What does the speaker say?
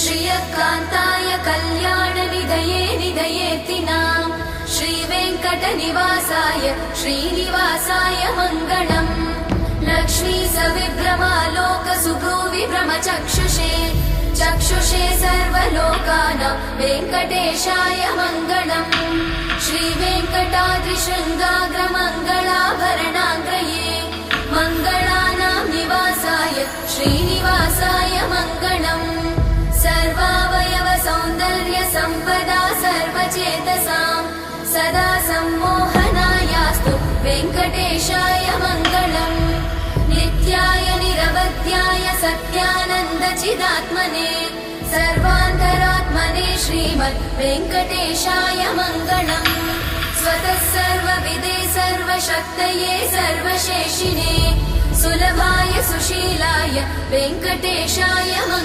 श्रियकान्ताय कल्याणनिधये निधयेतिनाम् श्रीवेङ्कटनिवासाय श्रीनिवासाय मङ्गलम् लक्ष्मी सविभ्रमालोकसुभ्रूविभ्रमचक्षुषे चक्षुषे सर्वलोकानां वेङ्कटेशाय मङ्गलम् श्रीवेङ्कटाद्रिशृङ्गाग्रमङ्गलाभरणाग्रये मङ्गलानां निवासाय श्रीनिवासाय मङ्गलम् सर्वावयव सौन्दर्य सम्पदा सर्वचेतसां सदा सम्मोहनायास्तु वेङ्कटेशाय मङ्गलम् नित्याय निरवध्याय सत्यानन्दचिदात्मने सर्वान्तरात्मने श्रीमद् वेङ्कटेशाय मङ्गलम् स्वतः सर्वविदे सर्वशक्तये सर्वशेषिणे सुलभाय सुशीलाय वेङ्कटेशाय मङ्गलम्।